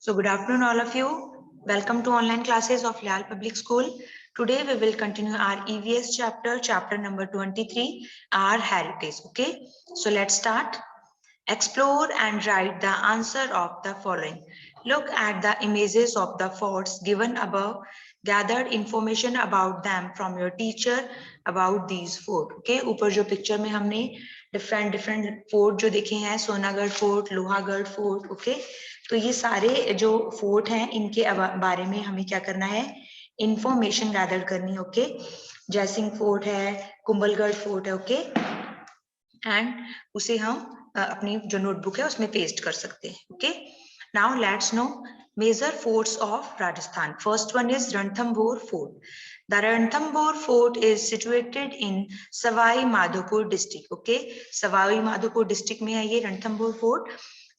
So good afternoon all of you. Welcome to online classes of Leal Public School. Today we will continue our EVS chapter number 23, our heritage. Okay, so let's start. Explore and write the answer of the following. Look at the images of the forts given above. Gathered information about them from your teacher about these fort. Okay, ऊपर जो picture में हमने different fort जो देखे हैं, Songadh fort, Lohagarh fort. Okay, तो ये सारे जो fort हैं इनके बारे में हमें क्या करना है, information gather करनी. ओके, जयसिंह fort है, कुंभलगढ़ fort है. ओके, एंड उसे हम अपनी जो नोटबुक है उसमें पेस्ट कर सकते हैं. Okay, now let's know major forts of Rajasthan. First one is Ranthambore fort. The Ranthambore fort is situated in Sawai Madhopur district. Okay, Sawai Madhopur district में है ये Ranthambore fort.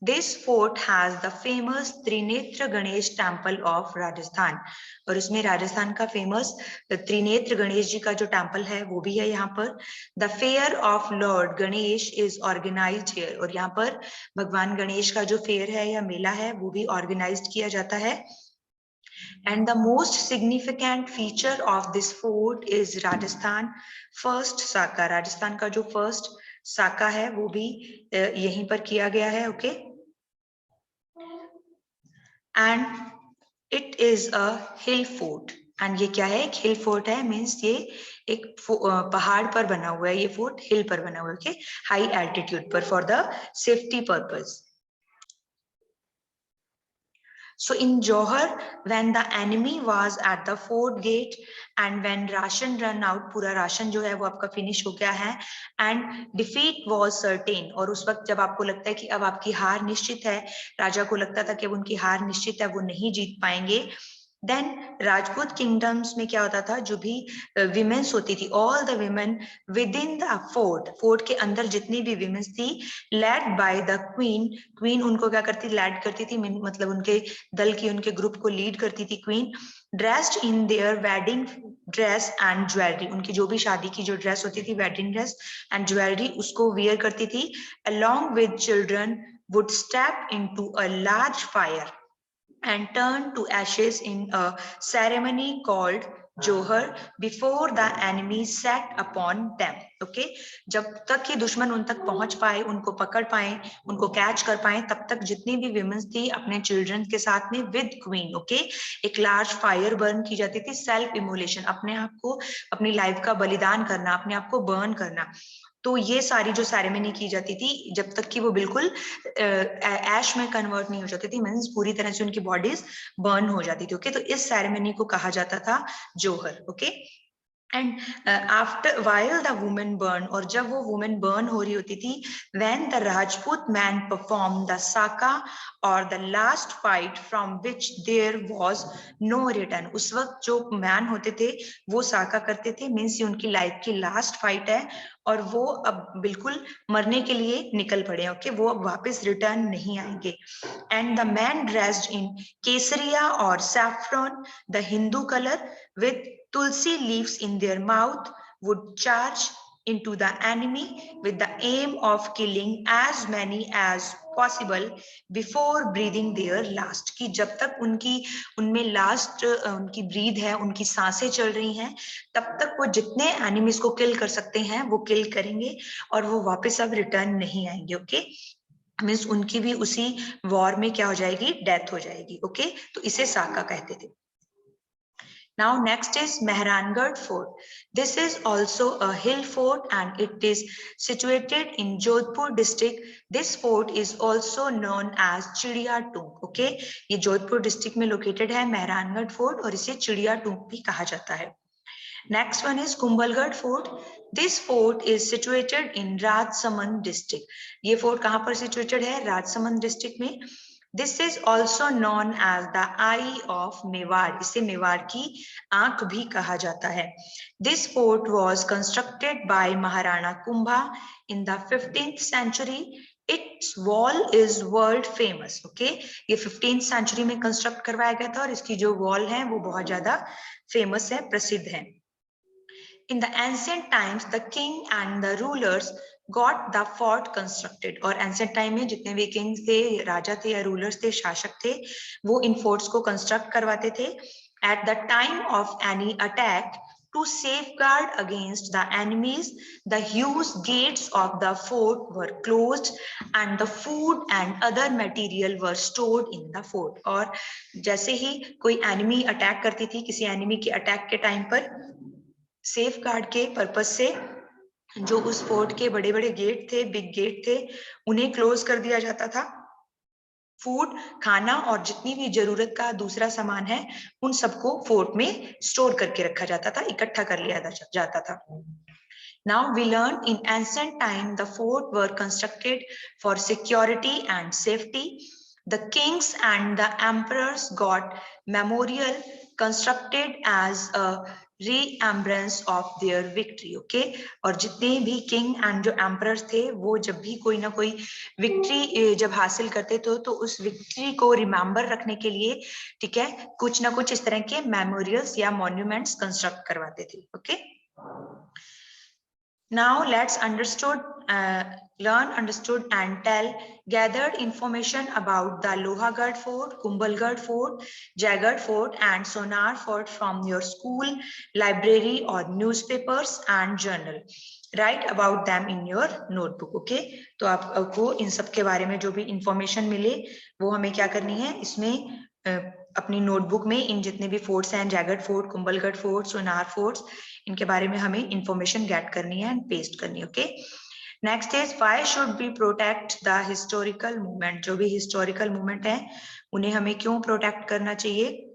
This fort has the famous Trinetra Ganesh temple of Rajasthan. और इसमें राजस्थान का फेमस त्रिनेत्र गणेश जी का जो टेम्पल है वो भी है यहाँ पर. The fair of lord Ganesh is organised here. और यहाँ पर भगवान गणेश का जो फेयर है या मेला है वो भी ऑर्गेनाइज्ड किया जाता है. And the most significant feature of this fort is Rajasthan first Saka. Rajasthan का जो फर्स्ट साका है वो भी यहीं पर किया गया है. Okay, and it is a hill fort. And ये क्या है, एक हिल फोर्ट है. मीन्स ये एक पहाड़ पर बना हुआ है. ये फोर्ट हिल पर बना हुआ है. ओके, हाई एल्टीट्यूड पर, for the safety purpose. So in Johor, when the enemy was at the fort gate and when ration run out, पूरा राशन जो है वो आपका फिनिश हो गया है, and defeat was certain. और उस वक्त जब आपको लगता है कि अब आपकी हार निश्चित है, राजा को लगता था कि अब उनकी हार निश्चित है, वो नहीं जीत पाएंगे. देन राजपूत किंगडम्स में क्या होता था, जो भी विमेन्स होती थी, all the women with in the fort के अंदर जितनी भी विमेन्स थी, लेड बाय द क्वीन उनको क्या करती, लैड करती थी, मतलब उनके दल की, उनके ग्रुप को लीड करती थी queen. Dressed in their wedding dress and jewellery. उनकी जो भी शादी की जो ड्रेस होती थी, वेडिंग ड्रेस एंड ज्वेलरी, उसको वियर करती थी. Along with children would step into a large fire and turn to ashes in a ceremony called Johar before the enemy set upon them. Okay, जब तक कि दुश्मन उन तक पहुंच पाए, उनको पकड़ पाए, उनको कैच कर पाए, तब तक जितनी भी विमेन्स थी अपने चिल्ड्रन के साथ में विद क्वीन. ओके, एक लार्ज फायर बर्न की जाती थी. सेल्फ इमोलेशन, अपने आप को, अपनी लाइफ का बलिदान करना, अपने आप को बर्न करना. तो ये सारी जो सेरेमनी की जाती थी जब तक कि वो बिल्कुल ऐश में कन्वर्ट नहीं हो जाती थी, मींस पूरी तरह से उनकी बॉडीज बर्न हो जाती थी. ओके, तो इस सेरेमनी को कहा जाता था Jauhar. Okay, and after while the women burn, और जब वो वुमेन बर्न हो रही होती थी, when the Rajput man perform the saka और the last fight from which there was no return. उस वक्त जो मैन होते थे वो साका करते थे, मीन्स ये उनकी लाइफ की लास्ट फाइट है और वो अब बिल्कुल मरने के लिए निकल पड़े. ओके, वो अब वापस रिटर्न नहीं आएंगे. And the man dressed in kesariya और saffron, the Hindu colour, with tulsi leaves in their mouth, would charge into the enemy with the aim of killing as many as possible before breathing their last. कि जब तक उनमें last उनकी breathe है, उनकी सांसें चल रही हैं, तब तक वो जितने एनिमीज को किल कर सकते हैं वो किल करेंगे और वो वापस अब रिटर्न नहीं आएंगे. ओके, मीन्स उनकी भी उसी वॉर में क्या हो जाएगी, डेथ हो जाएगी. ओके, तो इसे साका कहते थे. Now next is Mehrangarh Fort. This is also a hill fort and it is situated in Jodhpur district. This fort is also known as Chidiya Toomb. Okay, ये जोधपुर डिस्ट्रिक्ट में लोकेटेड है Mehrangarh fort और इसे चिड़िया टूम्ब भी कहा जाता है. Next one is Kumbhalgarh Fort. This fort is situated in Rajsamand district. ये फोर्ट कहाँ पर situated है, राजसमंद डिस्ट्रिक्ट में. This is also known as the Eye of Mewar. इसे मेवाड़ की आंख भी कहा जाता है. This fort was constructed by Maharana Kumbha in the 15th century. Its wall is world famous. Okay, ये 15th century में कंस्ट्रक्ट करवाया गया था और इसकी जो वॉल है वो बहुत ज्यादा फेमस है, प्रसिद्ध है. In the ancient times, the king and the rulers got the fort constructed. और एंशिएंट टाइम में जितने भी किंग्स थे, राजा थे या रूलर्स थे, शासक थे, वो इन फोर्ट्स को कंस्ट्रक्ट करवाते थे. At the time of any attack, to safeguard against the enemies, the huge gates of the fort were closed and the food and other material were stored in the fort. और जैसे ही कोई enemy attack करती थी, किसी enemy के attack के time पर safe guard के पर्पज से जो उस फोर्ट के बड़े बड़े गेट थे, बिग गेट थे, उन्हें क्लोज कर दिया जाता था. फूड, खाना और जितनी भी जरूरत का दूसरा सामान है, उन सबको फोर्ट में स्टोर करके रखा जाता था, इकट्ठा कर लिया जाता था. Now we learn in ancient time the fort were constructed for security and safety. The kings and the emperors got memorial constructed as a remembrance of their victory. Okay, और जितने भी किंग एंड जो emperors थे, वो जब भी कोई ना कोई विक्ट्री जब हासिल करते थे, तो उस विक्ट्री को रिमेम्बर रखने के लिए, ठीक है, कुछ ना कुछ इस तरह के मेमोरियल्स या मॉन्यूमेंट्स कंस्ट्रक्ट करवाते थे. Okay, now let's learn, understood and tell gathered information about the Lohagarh Fort, Kumbhalgarh Fort, Jaigarh Fort and Sonar Fort from your school, library or newspapers and journal. Write about them in your notebook. Okay, तो आपको इन सब के बारे में जो भी information मिले, वो हमें क्या करनी है, इसमें अपनी नोटबुक में इन जितने भी फोर्ट्स हैं, जैगढ़ फोर्ट, कुंभलगढ़ फोर्ट, सोनार फोर्ट्स, इनके बारे में हमें इंफॉर्मेशन गेट करनी है एंड पेस्ट करनी है. Okay, next is why should be protect the historical movement. जो भी हिस्टोरिकल मूवमेंट है, उन्हें हमें क्यों प्रोटेक्ट करना चाहिए?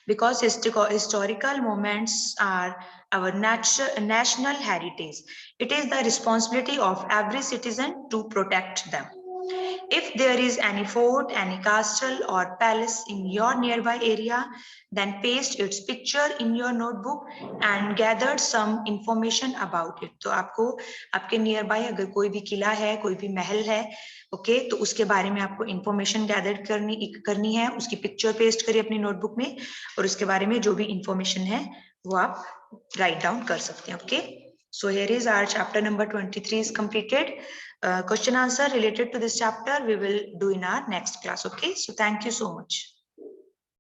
Because historical moments are our national heritage. It is the responsibility of every citizen to protect them. If there is any fort, any castle or palace in your nearby area, then paste its picture in your notebook and gather some information about it. तो आपको आपके nearby अगर कोई भी किला है, कोई भी महल है, ओके, तो उसके बारे में आपको इंफॉर्मेशन गैदर करनी है, उसकी पिक्चर पेस्ट करिए अपनी नोटबुक में, और उसके बारे में जो भी इंफॉर्मेशन है वो आप राइट डाउन कर सकते हैं. Okay, so here is our chapter number 23 is completed. Question answer related to this chapter we will do in our next class. Okay, so thank you so much.